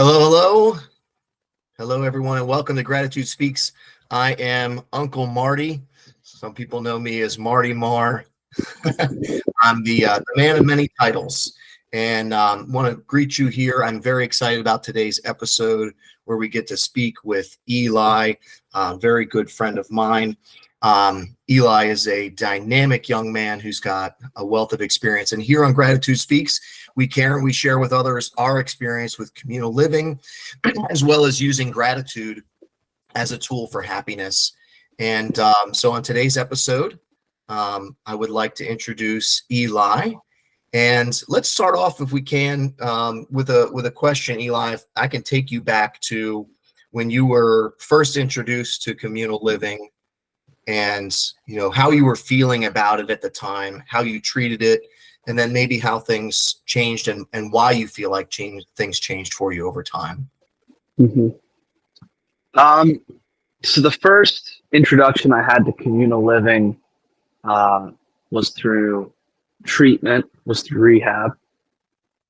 Hello, hello. Hello, everyone, and welcome to Gratitude Speaks. I am Uncle Marty. Some people know me as Marty Marr. I'm the man of many titles, and want to greet you here. I'm very excited about today's episode where we get to speak with Eli, a very good friend of mine. Eli is a dynamic young man who's got a wealth of experience. And here on Gratitude Speaks, we care and we share with others our experience with communal living, as well as using gratitude as a tool for happiness. And so on today's episode, I would like to introduce Eli. And let's start off, if we can, with a question, Eli. If I can take you back to when you were first introduced to communal living, and how you were feeling about it at the time, how you treated it, and then maybe how things changed and why you feel like things changed for you over time. Mm-hmm. So the first introduction I had to communal living was through treatment, was through rehab.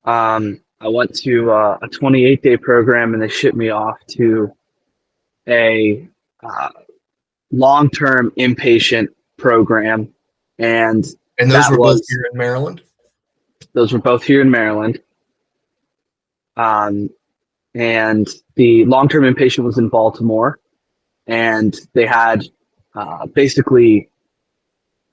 I went to a 28-day program, and they shipped me off to a long-term inpatient program, and those were both here in Maryland. Those were both here in Maryland, and the long-term inpatient was in Baltimore, and they had basically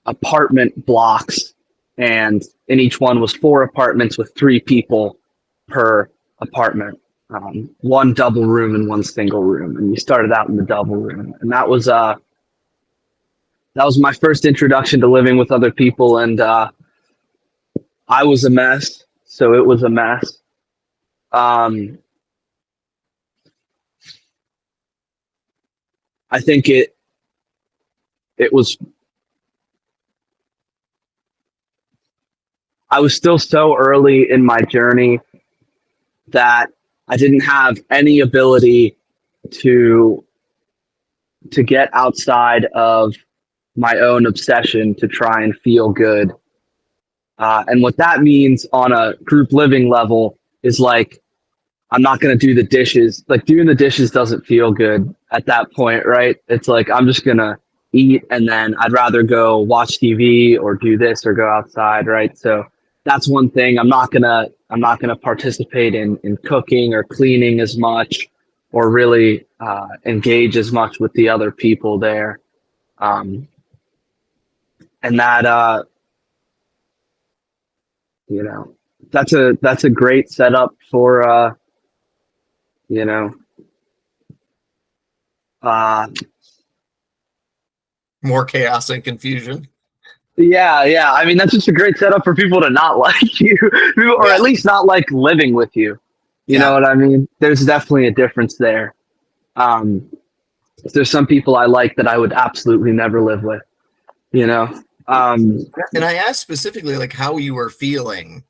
apartment blocks, and in each one was 4 apartments with 3 people per apartment, 1 double room and 1 single room, and you started out in the double room, and that was my first introduction to living with other people, and I was a mess, so it was a mess. I think it was, I was still so early in my journey that I didn't have any ability to get outside of my own obsession to try and feel good. And what that means on a group living level is like, I'm not going to do the dishes. Like, doing the dishes doesn't feel good at that point, right? It's like, I'm just going to eat, and then I'd rather go watch TV or do this or go outside, right? So that's one thing. I'm not going to participate in cooking or cleaning as much, or really engage as much with the other people there. And that, that's a great setup for, more chaos and confusion. Yeah. I mean, that's just a great setup for people to not like you, or at least not like living with you. You know what I mean? There's definitely a difference there. There's some people I like that I would absolutely never live with, And I asked specifically, like, how you were feeling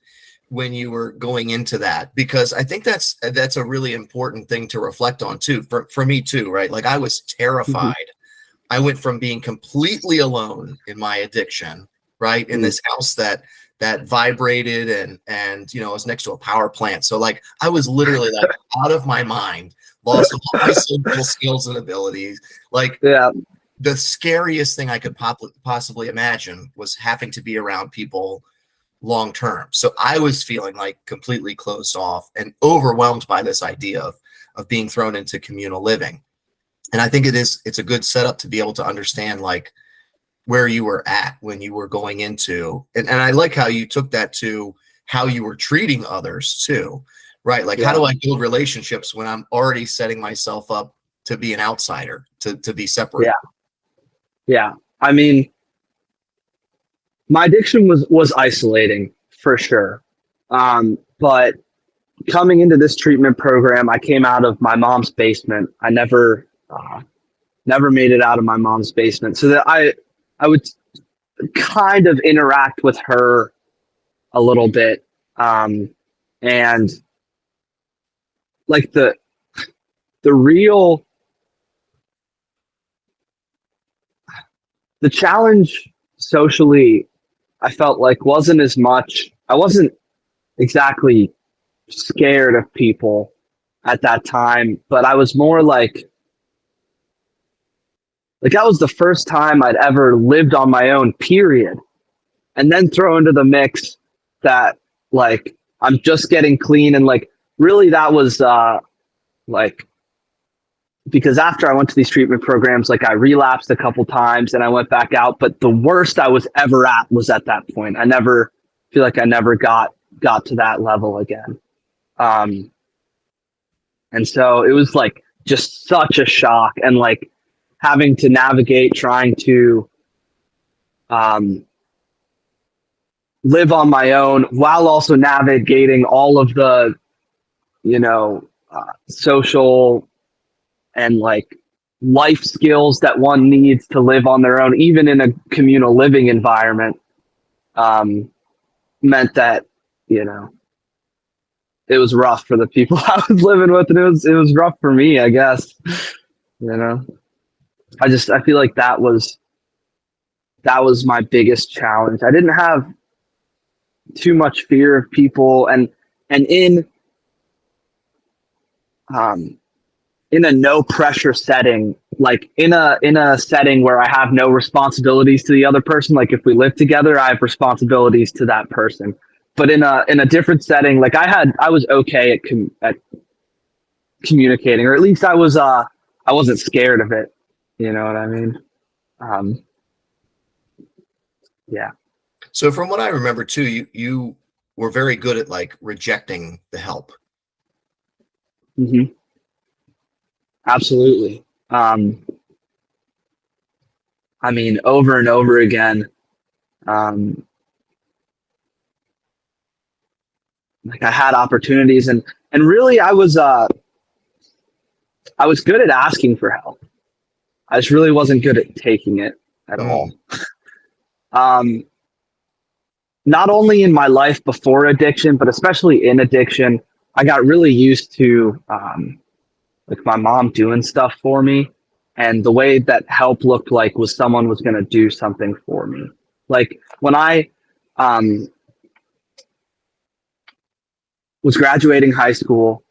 when you were going into that, because I think that's a really important thing to reflect on too, for me too, right? Like, I was terrified. Mm-hmm. I went from being completely alone in my addiction, right, in this house that vibrated and I was next to a power plant. So like, I was literally like out of my mind, lost all my social skills and abilities. Like, the scariest thing I could possibly imagine was having to be around people long term. So I was feeling like completely closed off and overwhelmed by this idea of being thrown into communal living. And I think it's a good setup to be able to understand like where you were at when you were going into, and I like how you took that to how you were treating others too, right? Like, how do I build relationships when I'm already setting myself up to be an outsider, to be separate? Yeah. I mean, my addiction was isolating for sure. But coming into this treatment program, I came out of my mom's basement. I never made it out of my mom's basement, so that I would kind of interact with her a little bit. And like the real, the challenge socially, I felt like I wasn't exactly scared of people, at that time, but I was more like that was the first time I'd ever lived on my own, period. And then throw into the mix that like I'm just getting clean, and like really that was like because after I went to these treatment programs, like I relapsed a couple times and I went back out, but the worst I was ever at was at that point. I never feel like I never got to that level again. And so it was like just such a shock, and like having to navigate trying to live on my own while also navigating all of the, social and like life skills that one needs to live on their own, even in a communal living environment, meant that, it was rough for the people I was living with, and it was rough for me, I guess. I feel like that was my biggest challenge. I didn't have too much fear of people, and in a no pressure setting, like in a setting where I have no responsibilities to the other person. Like if we live together, I have responsibilities to that person. But in a different setting, like I was okay at communicating, or at least I wasn't scared of it. You know what I mean? Yeah. So from what I remember too, you were very good at like rejecting the help. Mm-hmm. Absolutely. I mean, over and over again, like I had opportunities, and really I was good at asking for help. I just really wasn't good at taking it at all. Not only in my life before addiction, but especially in addiction, I got really used to like my mom doing stuff for me. And the way that help looked like was someone was going to do something for me. Like when I was graduating high school,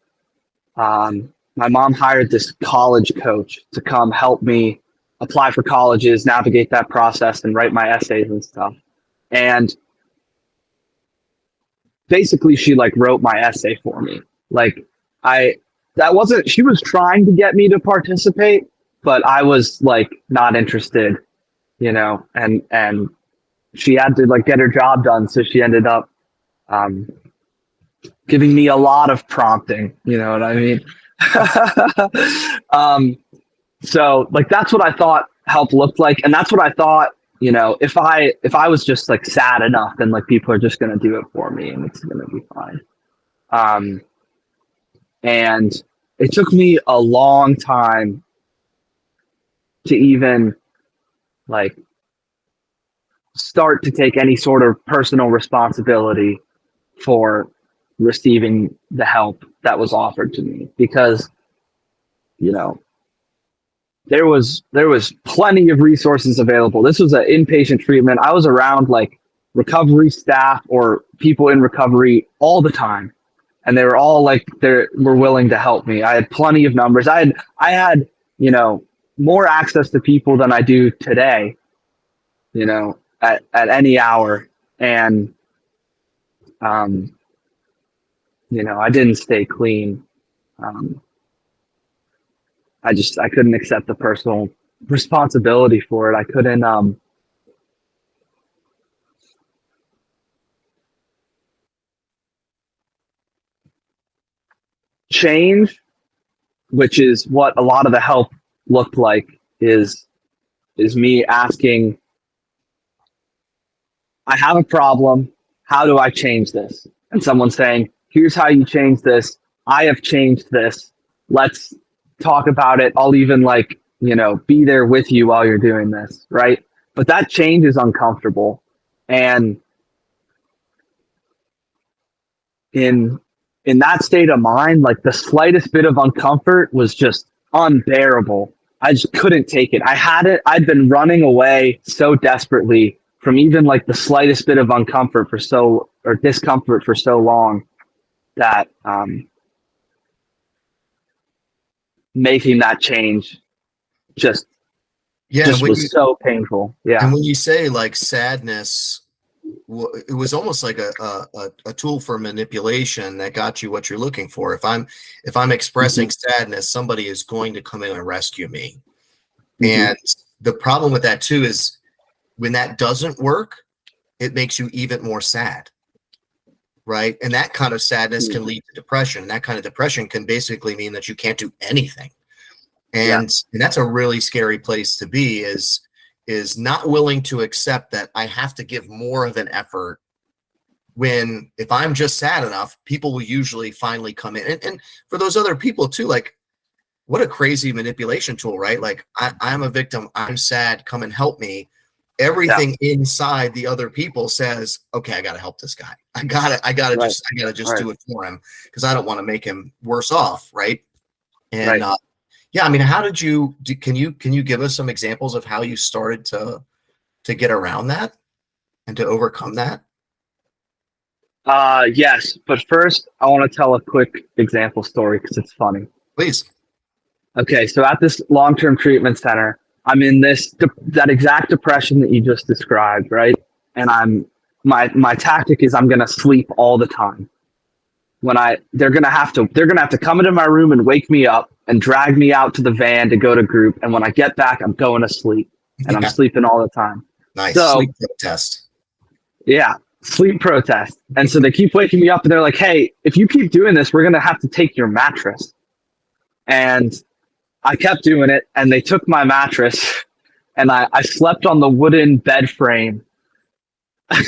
my mom hired this college coach to come help me apply for colleges, navigate that process, and write my essays and stuff. And basically she like wrote my essay for me. Like she was trying to get me to participate, but I was like not interested, and she had to like get her job done. So she ended up giving me a lot of prompting, you know what I mean? So like that's what I thought help looked like, and that's what I thought, if I was just like sad enough, then like people are just gonna do it for me and it's gonna be fine. And it took me a long time to even like start to take any sort of personal responsibility for receiving the help that was offered to me, because there was plenty of resources available. This was an inpatient treatment. I was around like recovery staff or people in recovery all the time, and they were all like were willing to help me. I had plenty of numbers. I had more access to people than I do today, at any hour. And I didn't stay clean. I couldn't accept the personal responsibility for it. I couldn't change, which is what a lot of the help looked like, is me asking, I have a problem. How do I change this? And someone saying, here's how you change this. I have changed this. Let's talk about it. I'll even be there with you while you're doing this. Right. But that change is uncomfortable. And in that state of mind, like the slightest bit of uncomfort was just unbearable. I just couldn't take it. I'd been running away so desperately from even like the slightest bit of discomfort for so long that making that change just was so painful. Yeah. And when you say like sadness, it was almost like a tool for manipulation that got you what you're looking for. If I'm expressing sadness, somebody is going to come in and rescue me. And the problem with that too is when that doesn't work, it makes you even more sad. Right. And that kind of sadness can lead to depression. And that kind of depression can basically mean that you can't do anything. And that's a really scary place to be, is not willing to accept that I have to give more of an effort, when if I'm just sad enough, people will usually finally come in. And for those other people too, like, what a crazy manipulation tool, right? Like, I'm a victim, I'm sad, come and help me. Everything inside the other people says, okay, I got to help this guy. I gotta just do it for him, because I don't want to make him worse off. Right. And yeah, I mean, how did can you give us some examples of how you started to get around that and to overcome that? Yes, but first I want to tell a quick example story because it's funny. Please. Okay, so at this long-term treatment center, I'm in that exact depression that you just described, right? And my tactic is I'm gonna sleep all the time. They're gonna have to come into my room and wake me up and drag me out to the van to go to group. And when I get back, I'm going to sleep, and I'm sleeping all the time. Nice. So, sleep protest. Yeah, sleep protest. And so they keep waking me up, and they're like, hey, if you keep doing this, we're going to have to take your mattress. And I kept doing it, and they took my mattress, and I slept on the wooden bed frame. I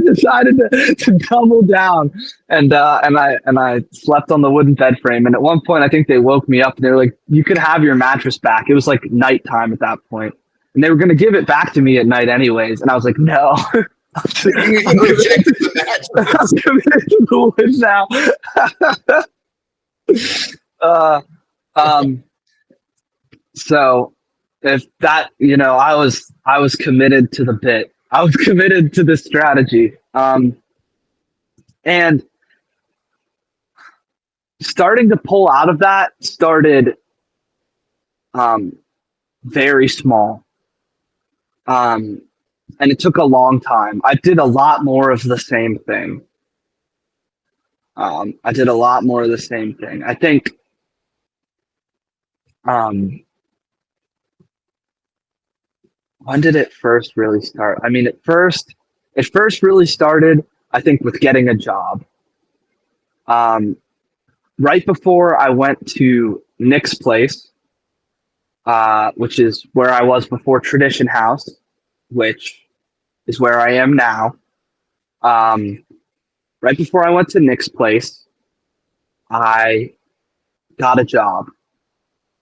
decided to double down, and I slept on the wooden bed frame. And at one point, I think they woke me up, and they were like, "You could have your mattress back." It was like nighttime at that point, and they were going to give it back to me at night anyways. And I was like, "No, I'm committed to the wood now." So if that, I was committed to the bit. I was committed to this strategy. And starting to pull out of that started very small. And it took a long time. I did a lot more of the same thing. I think when did it first really start? I mean, it first really started, I think, with getting a job. Right before I went to Nick's place, which is where I was before Tradition House, which is where I am now. Right before I went to Nick's place, I got a job,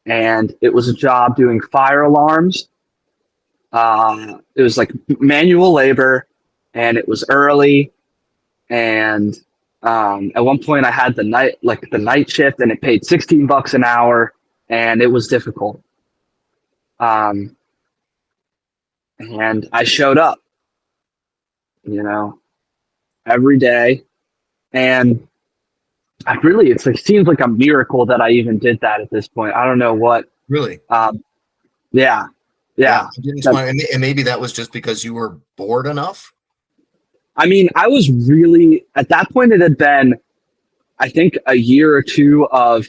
and it was a job doing fire alarms. It was like manual labor, and it was early. And at one point I had the night shift, and it paid $16 an hour, and it was difficult. And I showed up, every day. And it seems like a miracle that I even did that at this point. I don't know what. Really? Yeah. And maybe that was just because you were bored enough. I mean, I was really, at that point, it had been, I think, a year or two of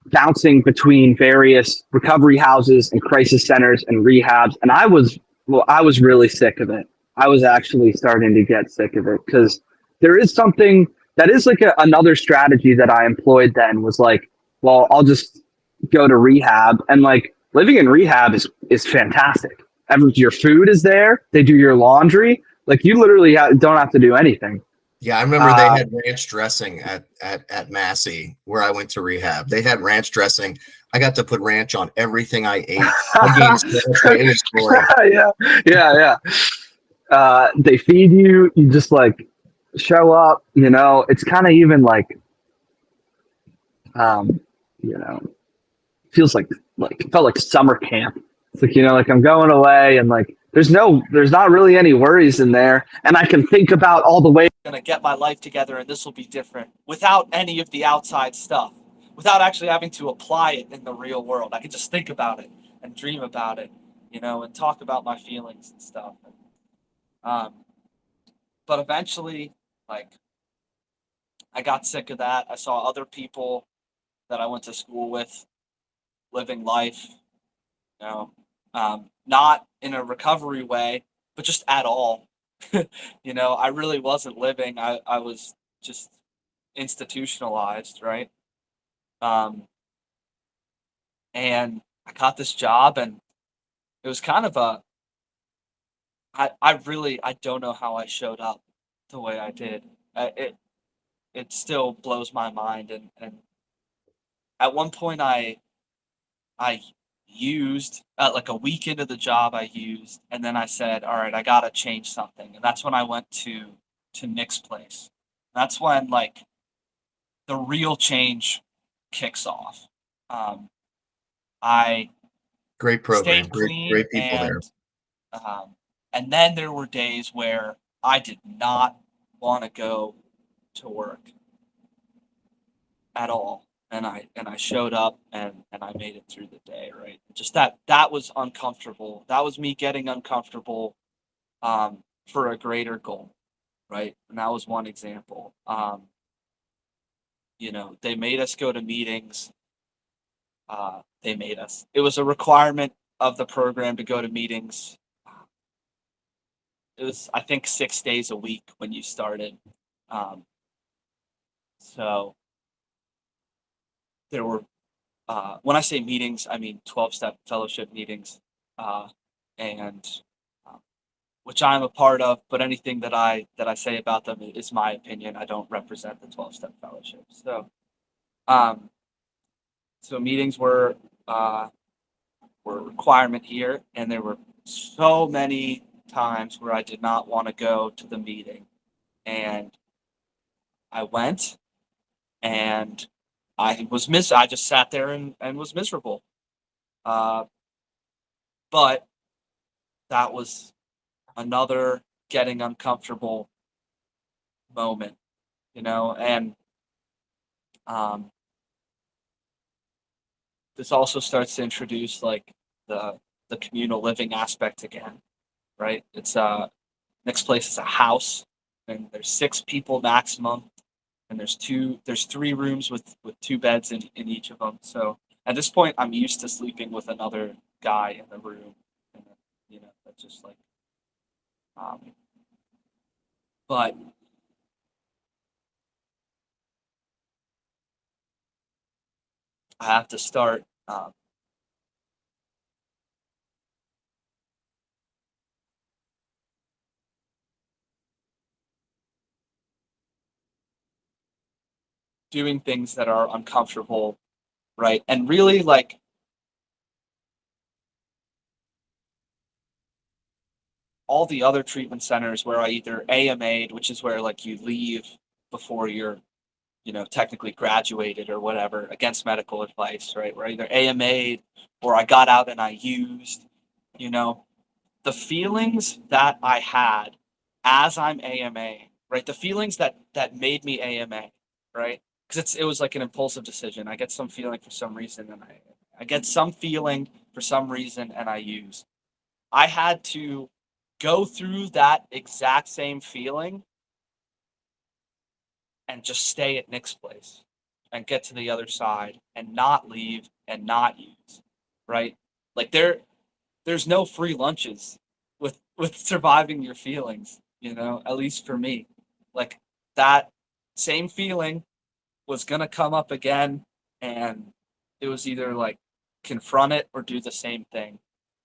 bouncing between various recovery houses and crisis centers and rehabs. And I was really sick of it. I was actually starting to get sick of it, because there is something that is like another strategy that I employed then, was like, well, I'll just go to rehab, and like living in rehab is fantastic. Your food is there. They do your laundry. Like, you literally don't have to do anything. Yeah, I remember they had ranch dressing at Massey, where I went to rehab. They had ranch dressing. I got to put ranch on everything I ate. It was great. Yeah. They feed you. You just like show up. It's kind of even like, feels like it felt like summer camp. It's like, like I'm going away, and like there's not really any worries in there, and I can think about all the ways I'm gonna get my life together, and this will be different without any of the outside stuff. without actually having to apply it in the real world. I could just think about it and dream about it, and talk about my feelings and stuff. But eventually, like, I got sick of that. I saw other people that I went to school with living life, not in a recovery way, but just at all. I really wasn't living. I was just institutionalized, right? And I got this job, and it was kind of I don't know how I showed up the way I did. It still blows my mind. And at one point I used, like a week into the job, I used, and then I said, all right, I got to change something. And that's when I went to Nick's place. That's when, like, the real change kicks off. I Great program, stayed great, clean, great people there. and then there were days where I did not want to go to work at all. And I showed up, and I made it through the day, right? Just that was uncomfortable. That was me getting uncomfortable, for a greater goal, right? And that was one example. They made us go to meetings. They made us. It was a requirement of the program to go to meetings. It was, I think, 6 days a week when you started. So there were, when I say meetings, I mean 12-step fellowship meetings, and which I'm a part of. But anything that I say about them is my opinion. I don't represent the 12-step fellowship. So meetings were a requirement here, and there were so many times where I did not want to go to the meeting, and I went, and I just sat there and was miserable. But that was another getting uncomfortable moment, and this also starts to introduce, like, the communal living aspect again, right? It's next place is a house, and there's 6 people maximum, and there's 3 rooms with 2 beds in each of them. So at this point, I'm used to sleeping with another guy in the room, and that's just like, but I have to start, doing things that are uncomfortable, right? And really, like, all the other treatment centers where I either AMA'd, which is where, like, you leave before you're, technically graduated or whatever, against medical advice, right? Where I either AMA'd or I got out and I used, the feelings that I had as I'm AMA, right? The feelings that made me AMA, right? Because it was like an impulsive decision. I get some feeling for some reason, and I get some feeling for some reason, and I use. I had to go through that exact same feeling and just stay at Nick's place and get to the other side and not leave and not use, right? Like, there's no free lunches with surviving your feelings, at least for me. Like, that same feeling was going to come up again, and it was either, like, confront it or do the same thing.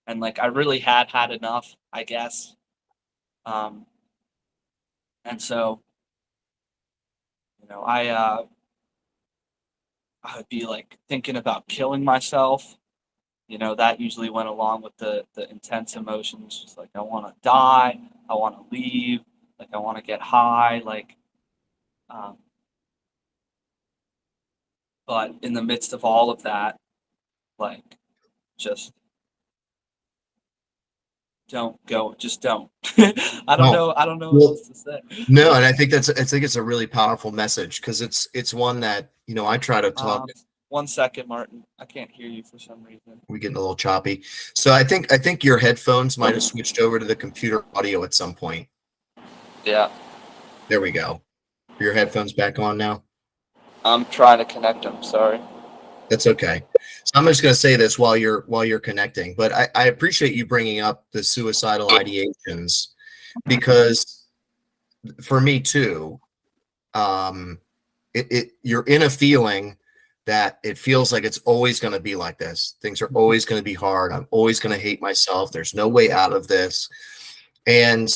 And, like, I really had enough, I guess. And so, I would be, like, thinking about killing myself. That usually went along with the intense emotions. Just like, I want to die, I want to leave, like, I want to get high, like, but in the midst of all of that, like, just don't go, just don't. I don't know what Well, else to say. no, and I think it's a really powerful message, because it's one that, I try to talk 1 second, Martin. I can't hear you for some reason. We're getting a little choppy. So I think your headphones might have switched over to the computer audio at some point. Yeah. There we go. Are your headphones back on now? I'm trying to connect them. Sorry. That's okay. So I'm just going to say this while you're connecting, but I appreciate you bringing up the suicidal ideations, because for me too, you're in a feeling that it feels like it's always going to be like this. Things are always going to be hard. I'm always going to hate myself. There's no way out of this. And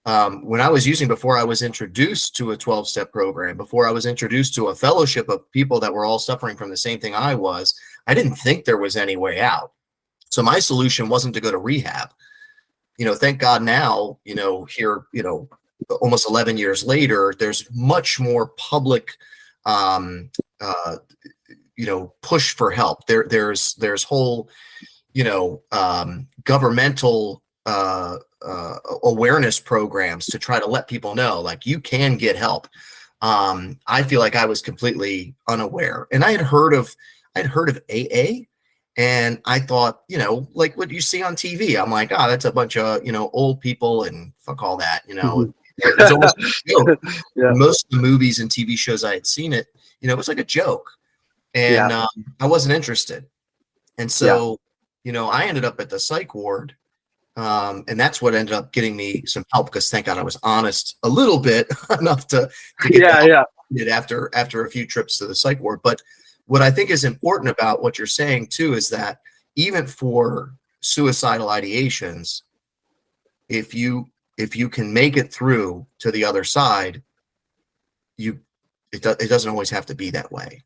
when I was before I was introduced to a 12-step program, before I was introduced to a fellowship of people that were all suffering from the same thing I was, I didn't think there was any way out. So my solution wasn't to go to rehab. Thank God now, here, almost 11 years later, there's much more public, push for help. There's whole, governmental awareness programs to try to let people know, like, you can get help. I feel like I was completely unaware, and I had heard of AA, and I thought, like what you see on TV. I'm like, that's a bunch of, old people and fuck all that, It's almost a joke. Yeah. Most of the movies and TV shows I had seen it, it was like a joke, and I wasn't interested. And so, I ended up at the psych ward, and that's what ended up getting me some help, because thank God I was honest a little bit enough to get it after a few trips to the psych ward. But what I think is important about what you're saying too is that even for suicidal ideations, if you can make it through to the other side, it doesn't always have to be that way.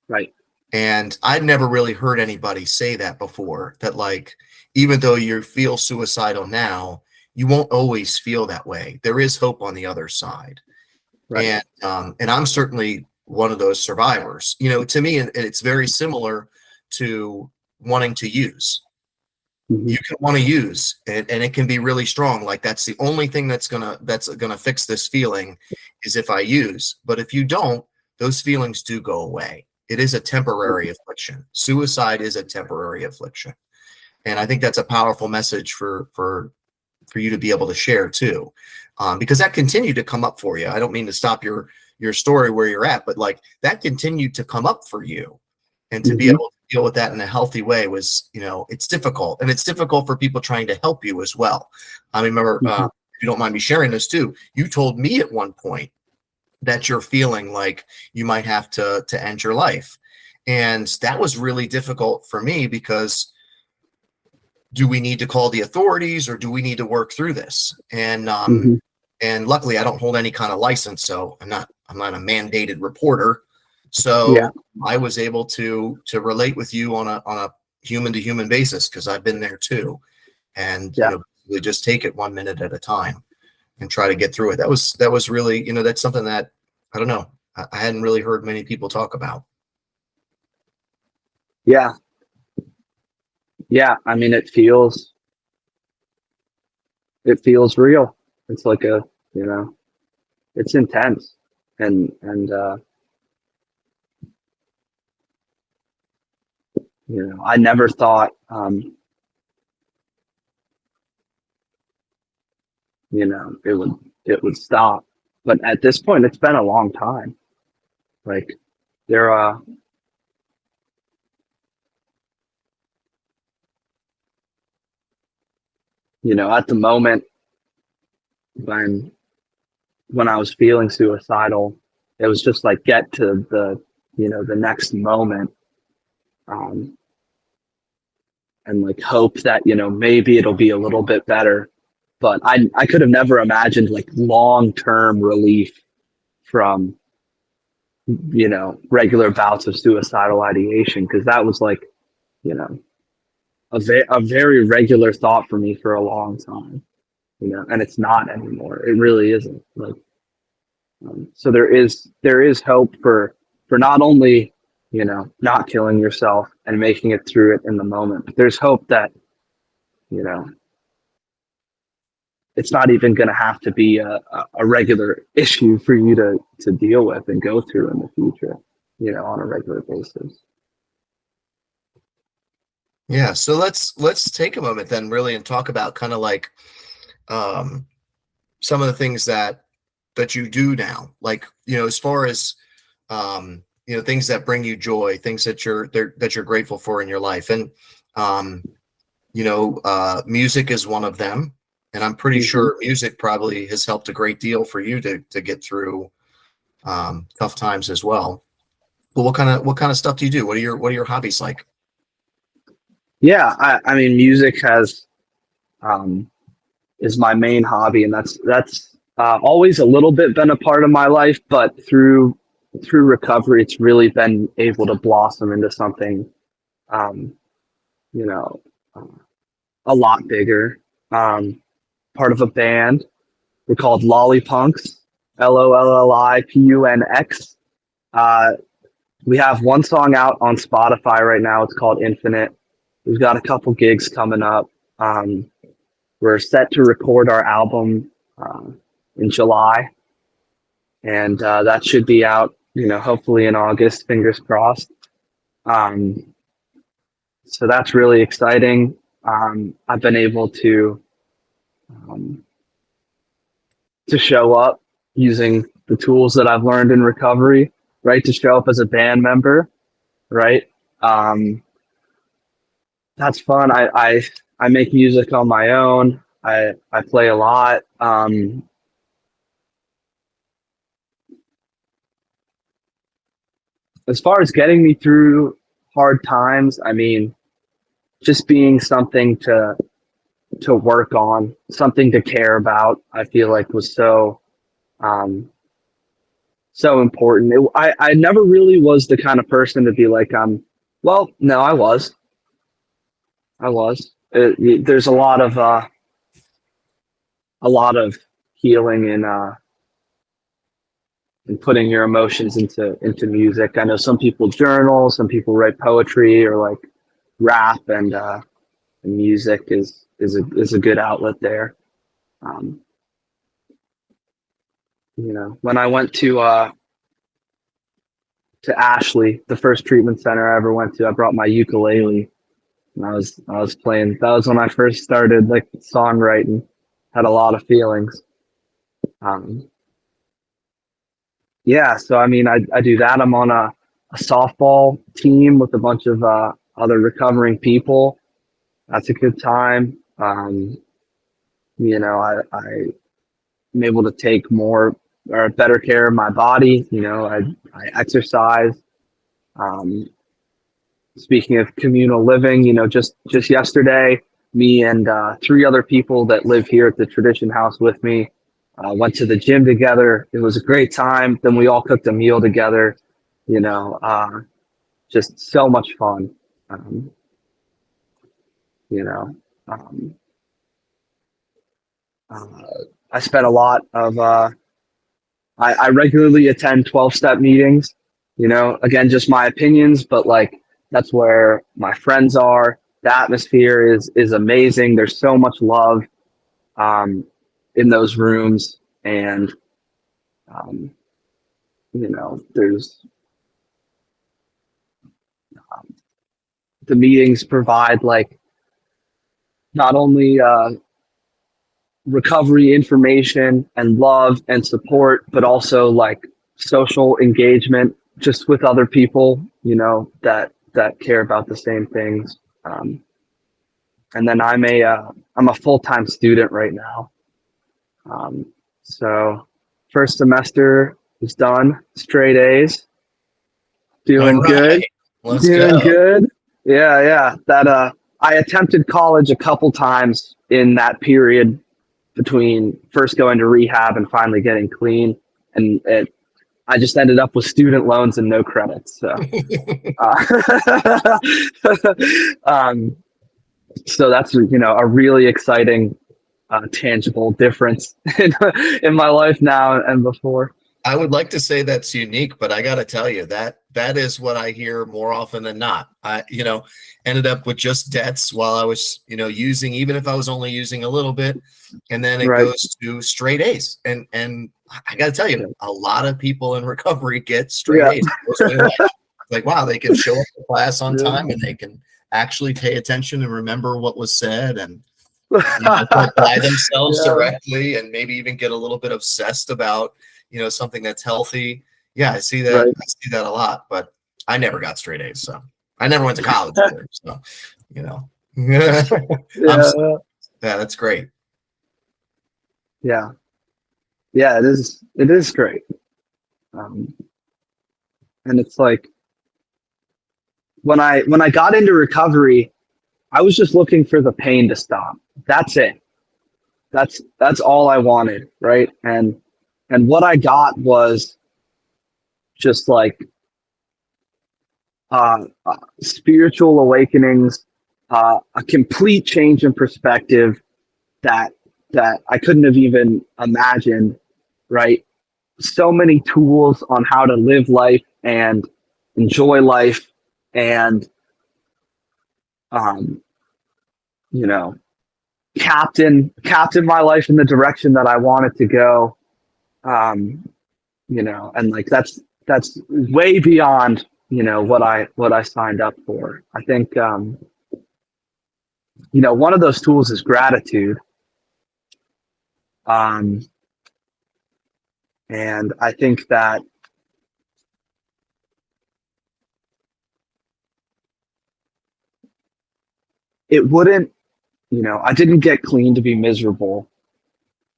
Right. And I'd never really heard anybody say that before, that like, even though you feel suicidal now, you won't always feel that way. There is hope on the other side. Right. And I'm certainly one of those survivors. To me, it's very similar to wanting to use. Mm-hmm. You can want to use, and it can be really strong. Like, that's the only thing that's gonna fix this feeling, is if I use. But if you don't, those feelings do go away. It is a temporary affliction. Suicide is a temporary affliction. And I think that's a powerful message for you to be able to share too, because that continued to come up for you. I don't mean to stop your story where you're at, but like, that continued to come up for you, and to be able to deal with that in a healthy way was, it's difficult, and it's difficult for people trying to help you as well. I remember, if you don't mind me sharing this too, you told me at one point that you're feeling like you might have to end your life, and that was really difficult for me, because do we need to call the authorities, or do we need to work through this? And and luckily I don't hold any kind of license, so I'm not a mandated reporter. So I was able to relate with you on a human to human basis, because I've been there too. And we just take it 1 minute at a time and try to get through it. That was really, that's something that, I don't know, I hadn't really heard many people talk about. Yeah. Yeah, I mean, it feels real. It's like it's intense, and I never thought it would stop, but at this point, it's been a long time. Like, there at the moment when I was feeling suicidal, it was just like, get to the next moment, and like hope that, maybe it'll be a little bit better. But I could have never imagined like long-term relief from, regular bouts of suicidal ideation, because that was like, a very regular thought for me for a long time, and it's not anymore. It really isn't. Like, so there is hope for not only, not killing yourself and making it through it in the moment, but there's hope that, it's not even going to have to be a regular issue for you to deal with and go through in the future. on a regular basis. Yeah. So let's take a moment then really and talk about kind of like some of the things that you do now, like, as far as things that bring you joy, things that you're grateful for in your life. And music is one of them, and I'm pretty sure music probably has helped a great deal for you to get through tough times as well. But what kind of stuff do you do? What are your hobbies like? Yeah, I mean, music is my main hobby, and that's always a little bit been a part of my life, but through recovery, it's really been able to blossom into something, um, you know, uh, a lot bigger. Part of a band. We're called Lollipunks, Lollipunk. We have one song out on Spotify right now. It's called Infinite. We've got a couple gigs coming up. We're set to record our album in July, and that should be out, hopefully in August. Fingers crossed. So that's really exciting. I've been able um, to show up using the tools that I've learned in recovery, right? To show up as a band member, right? That's fun. I make music on my own. I play a lot. As far as getting me through hard times, I mean, just being something to work on, something to care about, I feel like was um, so important. I never really was the kind of person to be like, well, no, I was. There's a lot of healing in putting your emotions into music. I know some people journal, some people write poetry or like rap, and music is a good outlet there. Um, when I went to Ashley, the first treatment center I ever went to, I brought my ukulele, and I was playing. That was when I first started like songwriting. Had a lot of feelings. Um, yeah, so I mean, I do that. I'm on a softball team with a bunch of other recovering people. That's a good time. I'm able to take more or better care of my body. I exercise. Um, Speaking of communal living, just yesterday, me and three other people that live here at the Tradition House with me went to the gym together. It was a great time. Then we all cooked a meal together. You know, uh, just so much fun. Um, you know, um, uh, I spent a lot of. I regularly attend 12-step meetings. Again, just my opinions, but like that's where my friends are. The atmosphere is amazing. There's so much love um, in those rooms, and um, there's the meetings provide like not only recovery information and love and support, but also like social engagement just with other people, that care about the same things. And then I'm a full-time student right now. So first semester is done, straight A's, doing All good, right, let's doing go. good. Yeah. I attempted college a couple times in that period between first going to rehab and finally getting clean, and I just ended up with student loans and no credits. So, uh, um, so that's a really exciting, tangible difference in my life now and before. I would like to say that's unique, but I got to tell you that is what I hear more often than not. I, ended up with just debts while I was, using, even if I was only using a little bit, and then it Right. goes to straight A's. And I got to tell you, a lot of people in recovery get straight Yeah. A's. Like, wow, they can show up to class on Yeah. time and they can actually pay attention and remember what was said and apply themselves Yeah. directly and maybe even get a little bit obsessed about something that's healthy. Yeah, I see that. Right. I see that a lot, but I never got straight A's, so I never went to college either. So Yeah. yeah, that's great. Yeah. Yeah, it is. It is great. And it's like when I got into recovery, I was just looking for the pain to stop. That's it. That's all I wanted, right? And what I got was just like spiritual awakenings, a complete change in perspective that I couldn't have even imagined, right? So many tools on how to live life and enjoy life and um, you know, captain my life in the direction that I wanted to go. And like that's way beyond, what I signed up for. I think one of those tools is gratitude. And I think that it wouldn't, I didn't get clean to be miserable.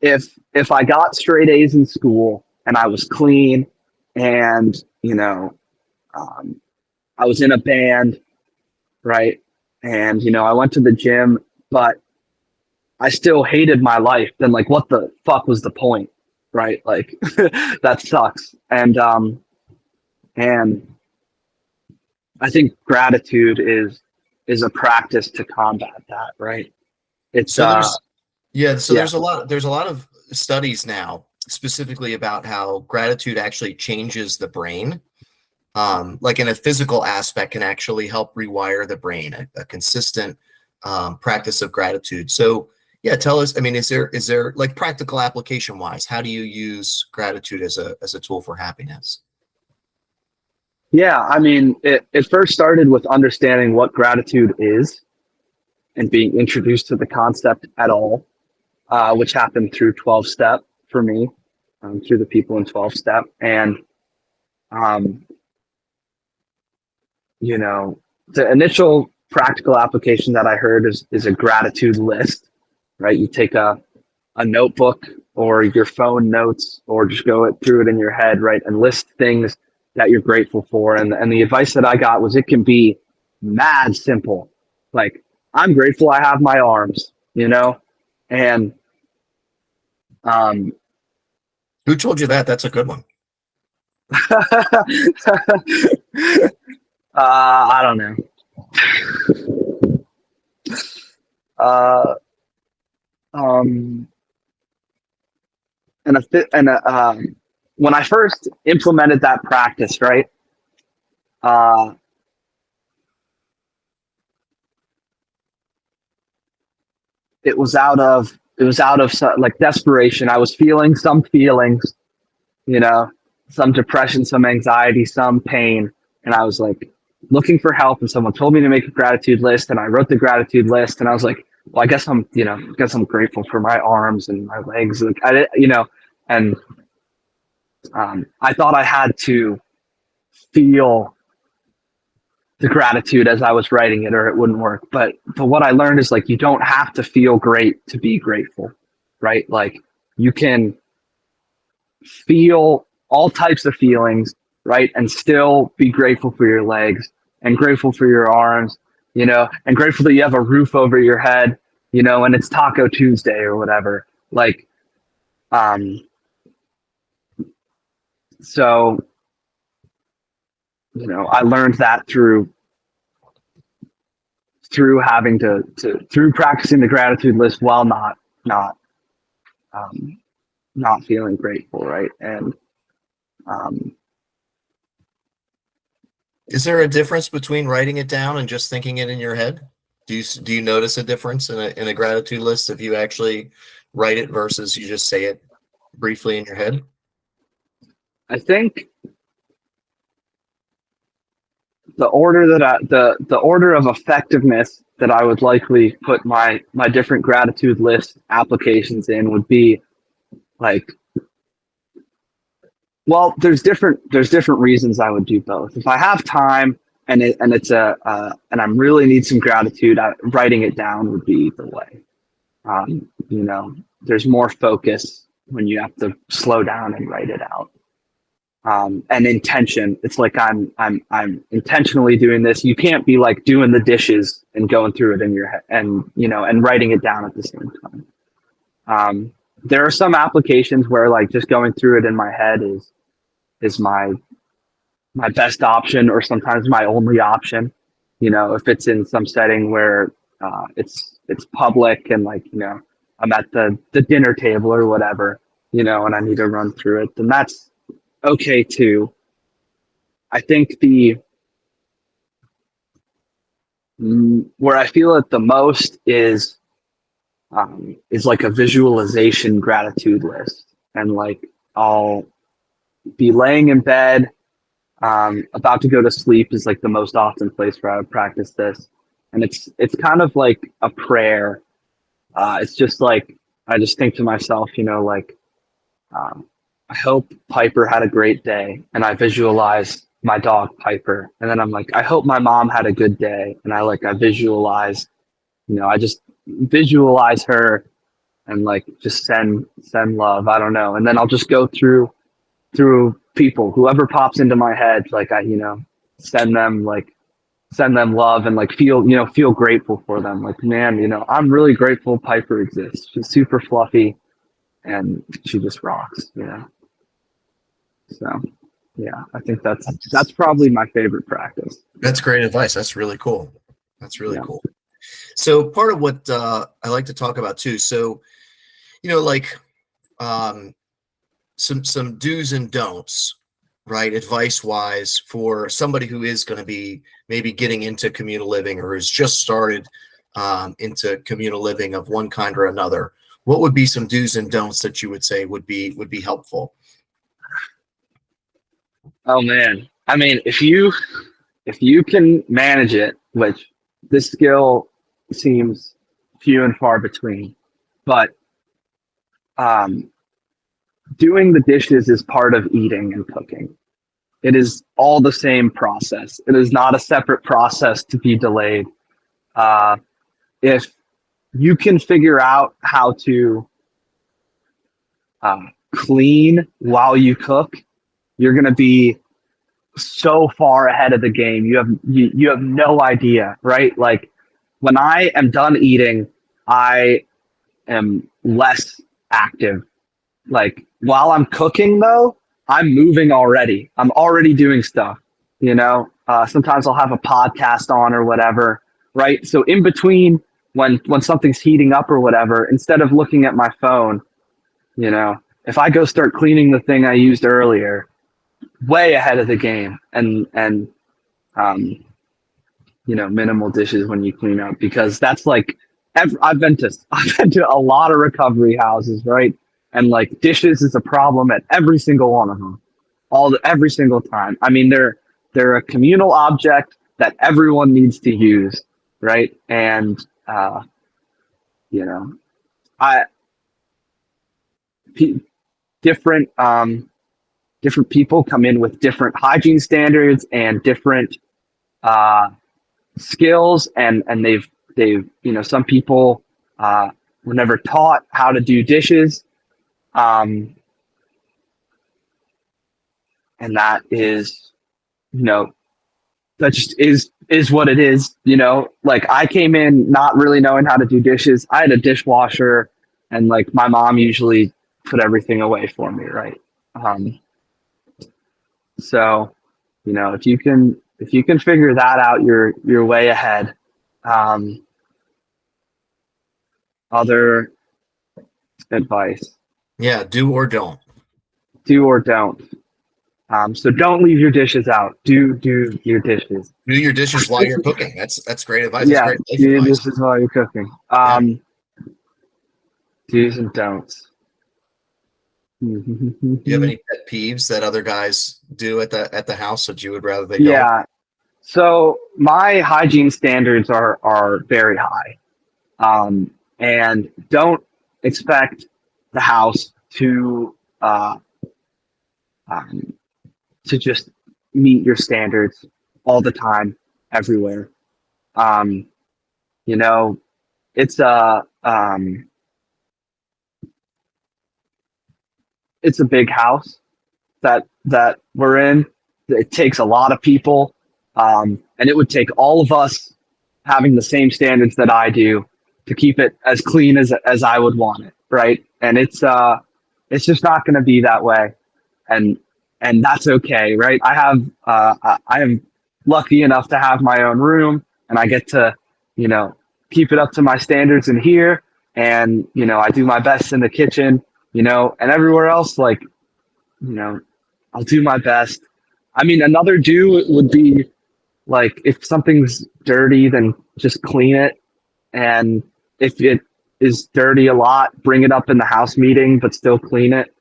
If I got straight A's in school and I was clean and, I was in a band, right? And, I went to the gym, but I still hated my life, then like what the fuck was the point? Right? Like that sucks. And I think gratitude is a practice to combat that, right? It's So there's yeah. there's a lot of studies now specifically about how gratitude actually changes the brain. Like in a physical aspect can actually help rewire the brain, a consistent practice of gratitude. So yeah, tell us, I mean, is there like practical application wise, how do you use gratitude as a tool for happiness? Yeah, I mean, it first started with understanding what gratitude is and being introduced to the concept at all, which happened through 12 step for me, through the people in 12 step. And, um, the initial practical application that I heard is a gratitude list, right? You take a notebook or your phone notes or just go through it in your head, right? And list things that you're grateful for. And the advice that I got was it can be mad simple. Like, I'm grateful I have my arms, and Who told you that? That's a good one. I don't know. When I first implemented that practice, right? It was out of like desperation. I was feeling some feelings, some depression, some anxiety, some pain, and I was like looking for help. And someone told me to make a gratitude list, and I wrote the gratitude list, and I was like, well, I guess I'm grateful for my arms and my legs, like and I thought I had to feel the gratitude as I was writing it or it wouldn't work. But what I learned is like, you don't have to feel great to be grateful, right? Like you can feel all types of feelings, right? And still be grateful for your legs and grateful for your arms, and grateful that you have a roof over your head, and it's Taco Tuesday or whatever. Like, so, I learned that through having through practicing the gratitude list while not feeling grateful, right? And Is there a difference between writing it down and just thinking it in your head? Do you notice a difference in a gratitude list if you actually write it versus you just say it briefly in your head? I think the order the order of effectiveness that I would likely put my different gratitude list applications in would be like, well, there's different reasons I would do both. If I have time and it's and I really need some gratitude, writing it down would be the way. There's more focus when you have to slow down and write it out. And intention. It's like I'm intentionally doing this. You can't be like doing the dishes and going through it in your head and writing it down at the same time. There are some applications where like just going through it in my head is my best option, or sometimes my only option. If it's in some setting where it's public and like I'm at the dinner table or whatever, and I need to run through it, then that's okay too. I think where I feel it the most is like a visualization gratitude list, and like I'll be laying in bed, about to go to sleep is like the most often place where I would practice this, and it's kind of like a prayer. It's just like I just think to myself, I hope Piper had a great day, and I visualize my dog Piper, and then I'm like, I hope my mom had a good day, and I visualize, I just visualize her, and like just send love. I don't know, and then I'll just go through people, whoever pops into my head, like I send them love and like feel grateful for them. Like, man, I'm really grateful Piper exists. She's super fluffy, and she just rocks. So, yeah, I think that's probably my favorite practice. That's great advice. That's really cool. That's really Yeah. cool. So part of what I like to talk about too. So, like some do's and don'ts, right? Advice wise for somebody who is going to be maybe getting into communal living or has just started into communal living of one kind or another. What would be some do's and don'ts that you would say would be helpful? Oh man, I mean, if you can manage it, which this skill seems few and far between, but doing the dishes is part of eating and cooking. It is all the same process. It is not a separate process to be delayed. If you can figure out how to clean while you cook, you're going to be so far ahead of the game. You have no idea, right? Like when I am done eating, I am less active. Like while I'm cooking though, I'm moving already. I'm already doing stuff, sometimes I'll have a podcast on or whatever, right? So in between when something's heating up or whatever, instead of looking at my phone, if I go start cleaning the thing I used earlier, way ahead of the game, and minimal dishes when you clean up, because that's like I've been to a lot of recovery houses, right? And like dishes is a problem at every single one of them, every single time. I mean, they're a communal object that everyone needs to use, right? And different people come in with different hygiene standards and different skills, and they've some people were never taught how to do dishes, and that is that just is what it is. Like I came in not really knowing how to do dishes. I had a dishwasher, and like my mom usually put everything away for me, right? So if you can figure that out, you're way ahead. Other advice. Yeah, do or don't. Do or don't. So don't leave your dishes out. Do your dishes. Do your dishes while you're cooking. That's great advice. That's Yeah, great life do your advice. dishes while you're cooking. Yeah. Do's and don'ts. Do you have any pet peeves that other guys do at the house that you would rather they don't? Yeah. So my hygiene standards are very high, and don't expect the house um, to just meet your standards all the time, everywhere. Um, you know, it's it's a big house that we're in. It takes a lot of people, and it would take all of us having the same standards that I do to keep it as clean as I would want it, right? And it's just not going to be that way, and that's okay, right? I am lucky enough to have my own room, and I get to, keep it up to my standards in here, and I do my best in the kitchen, and everywhere else, like, I'll do my best. I mean, another do would be like, if something's dirty, then just clean it. And if it is dirty a lot, bring it up in the house meeting, but still clean it.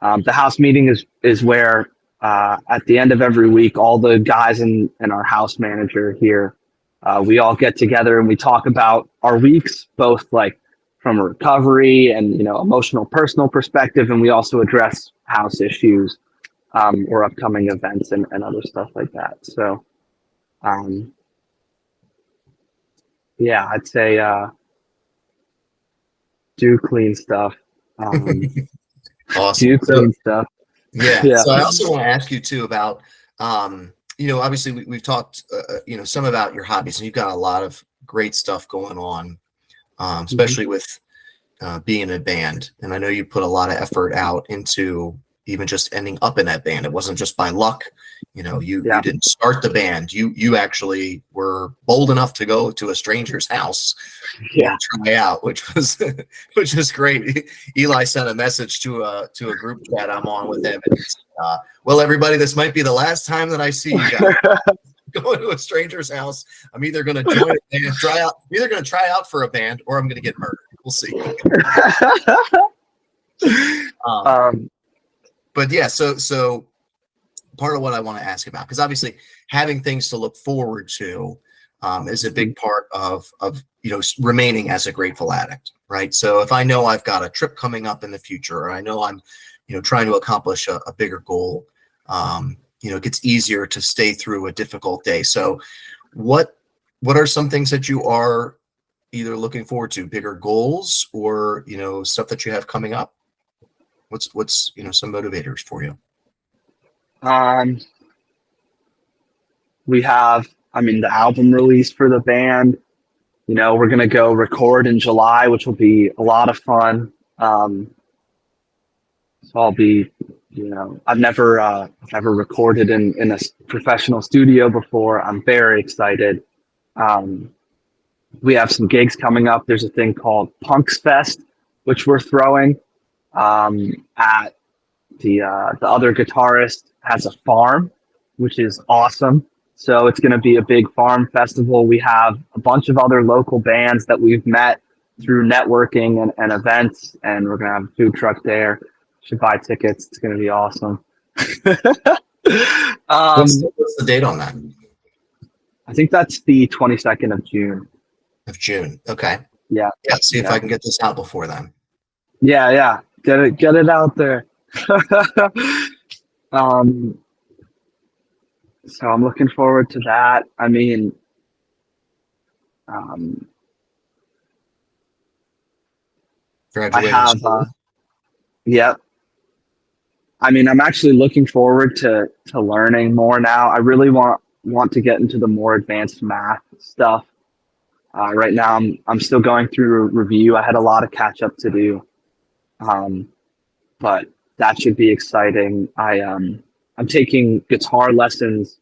The house meeting is where, at the end of every week, all the guys and our house manager here, we all get together and we talk about our weeks, both like from a recovery and emotional, personal perspective, and we also address house issues, or upcoming events and other stuff like that. So, yeah, I'd say do clean stuff. Awesome. Do clean stuff. Yeah. Yeah. So I also want to ask you too about, obviously we've talked, some about your hobbies, and you've got a lot of great stuff going on, especially with being in a band. And I know you put a lot of effort out into even just ending up in that band. It wasn't just by luck. You didn't start the band. You actually were bold enough to go to a stranger's house and try out, which was great. Eli sent a message to a group chat I'm on with them. And well, everybody, this might be the last time that I see you guys. Going to a stranger's house. I'm either going to join a band, either going to try out for a band, or I'm going to get murdered. We'll see. But yeah, so part of what I want to ask about, because obviously having things to look forward to is a big part of remaining as a grateful addict, right? So if I know I've got a trip coming up in the future, or I know I'm trying to accomplish a bigger goal, it gets easier to stay through a difficult day. So what are some things that you are either looking forward to, bigger goals, or stuff that you have coming up? What's some motivators for you? We have, the album release for the band. We're gonna go record in July, which will be a lot of fun. So I'll be, I've never recorded in a professional studio before. I'm very excited. We have some gigs coming up. There's a thing called Punks Fest, which we're throwing. At the other guitarist has a farm, which is awesome. So it's going to be a big farm festival. We have a bunch of other local bands that we've met through networking and events, and we're going to have a food truck there. Should buy tickets. It's going to be awesome. What's the date on that? I think that's the 22nd of June. Of June. Okay. Yeah. Yeah. See if I can get this out before then. Yeah. Get it out there. So I'm looking forward to that. Graduating. Yep. I'm actually looking forward to learning more now. I really want to get into the more advanced math stuff. Right now I'm still going through a review. I had a lot of catch up to do. But that should be exciting. I'm taking guitar lessons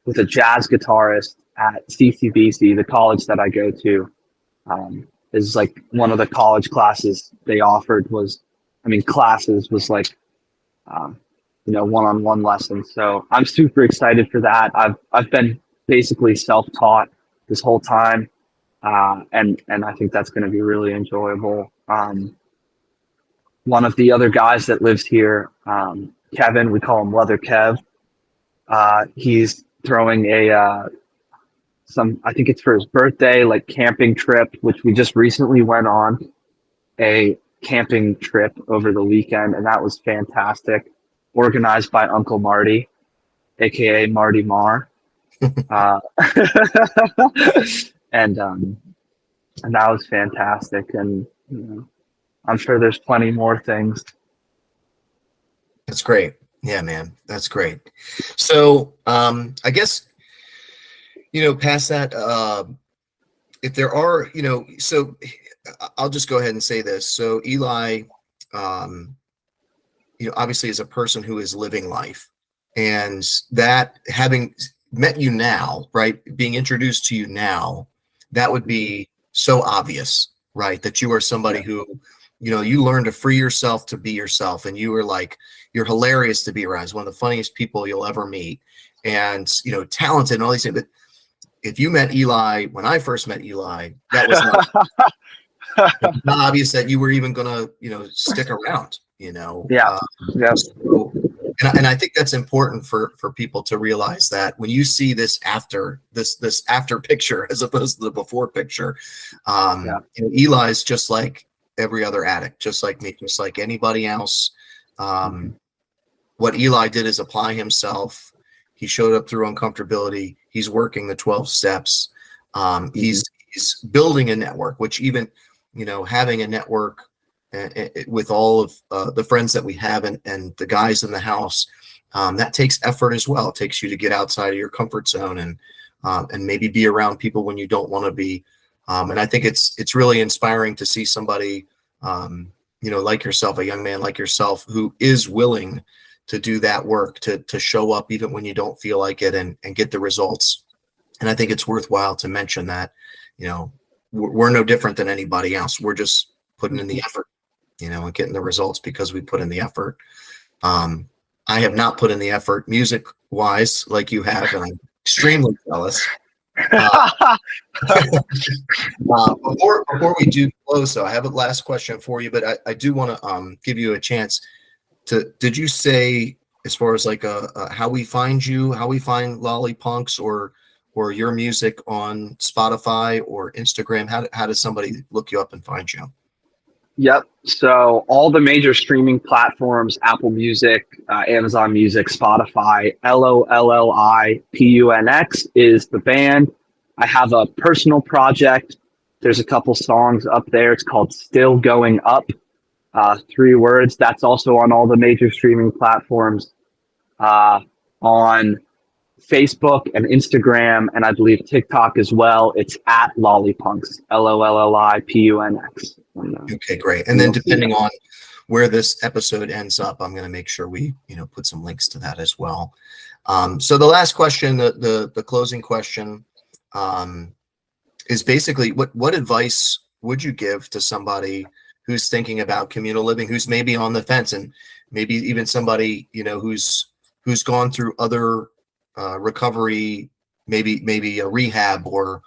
with a jazz guitarist at CCBC, the college that I go to. Is like one of the college classes they offered was like one-on-one lessons. So I'm super excited for that. I've been basically self-taught this whole time, and I think that's going to be really enjoyable. One of the other guys that lives here, Kevin, we call him Leather Kev. He's throwing I think it's for his birthday, like camping trip, which we just recently went on a camping trip over the weekend, and that was fantastic. Organized by Uncle Marty, aka Marty Marr, and that was fantastic. And I'm sure there's plenty more things. That's great. Yeah, man, that's great. So I guess past that, if there are, so I'll just go ahead and say this. So Eli, obviously is a person who is living life, and that having met you now, right, being introduced to you now, that would be so obvious, right, that you are somebody who, you learn to free yourself to be yourself, and you were like, you're hilarious to be around. It's one of the funniest people you'll ever meet, and talented and all these things. But if you met Eli when I first met Eli, that was not obvious that you were even gonna stick around. Yeah. So, and I think that's important for people to realize that when you see this after picture as opposed to the before picture, Eli's just like every other addict, just like me, just like anybody else. What Eli did is apply himself. He showed up through uncomfortability. He's working the 12 steps. He's building a network, which even, having a network with all of the friends that we have and the guys in the house, that takes effort as well. It takes you to get outside of your comfort zone and maybe be around people when you don't want to be. And I think it's really inspiring to see somebody, like yourself, a young man like yourself, who is willing to do that work, to show up even when you don't feel like it and get the results. And I think it's worthwhile to mention that, we're no different than anybody else. We're just putting in the effort, and getting the results because we put in the effort. I have not put in the effort music wise like you have, and I'm extremely jealous. Before we do close, though, I have a last question for you, but I do want to give you a chance to. Did you say, as far as like how we find you, how we find Lollipunks or your music on Spotify or Instagram? How does somebody look you up and find you? Yep. So all the major streaming platforms: Apple Music, Amazon Music, Spotify. Lollipunx is the band. I have a personal project. There's a couple songs up there. It's called Still Going Up. 3 words. That's also on all the major streaming platforms. On Facebook and Instagram, and I believe TikTok as well. It's at Lollipunx. Lollipunx. Okay, great. And then depending on where this episode ends up, I'm going to make sure we put some links to that as well. So the last question, the closing question, is basically what advice would you give to somebody who's thinking about communal living, who's maybe on the fence, and maybe even somebody who's gone through other recovery, maybe a rehab or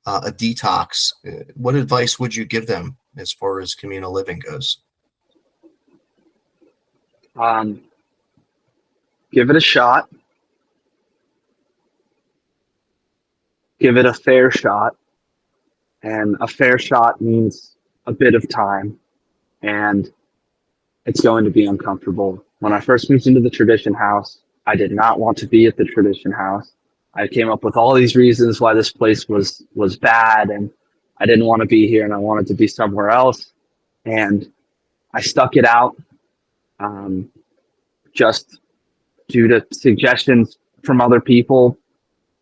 a detox? What advice would you give them as far as communal living goes? Give it a shot. Give it a fair shot. And a fair shot means a bit of time, and it's going to be uncomfortable. When I first moved into the tradition house, I did not want to be at the tradition house. I came up with all these reasons why this place was bad, and I didn't want to be here, and I wanted to be somewhere else. And I stuck it out, just due to suggestions from other people,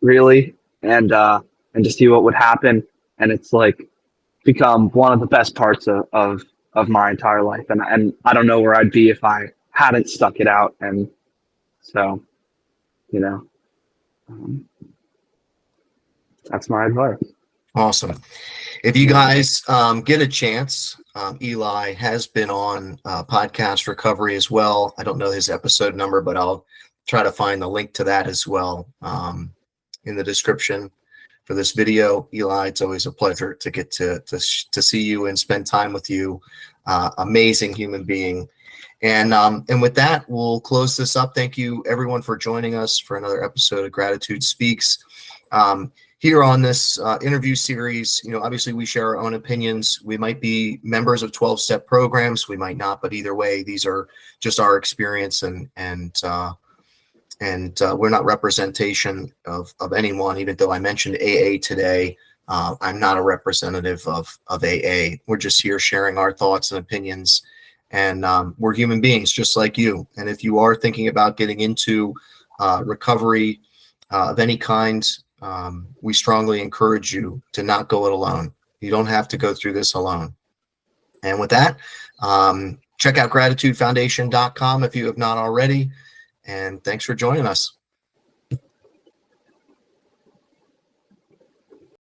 really, and to see what would happen. And it's like become one of the best parts of my entire life. And I don't know where I'd be if I hadn't stuck it out. And so, that's my advice. Awesome. If you guys get a chance, Eli has been on podcast recovery as well. I don't know his episode number, but I'll try to find the link to that as well in the description for this video. Eli, it's always a pleasure to get to see you and spend time with you. Amazing human being. And with that, we'll close this up. Thank you, everyone, for joining us for another episode of Gratitude Speaks. Here on this interview series, obviously we share our own opinions. We might be members of 12-step programs, we might not, but either way, these are just our experience, and we're not representation of anyone. Even though I mentioned AA today, I'm not a representative of AA. We're just here sharing our thoughts and opinions, and we're human beings just like you. And if you are thinking about getting into recovery of any kind, we strongly encourage you to not go it alone. You don't have to go through this alone. And with that, check out gratitudefoundation.com if you have not already. And thanks for joining us.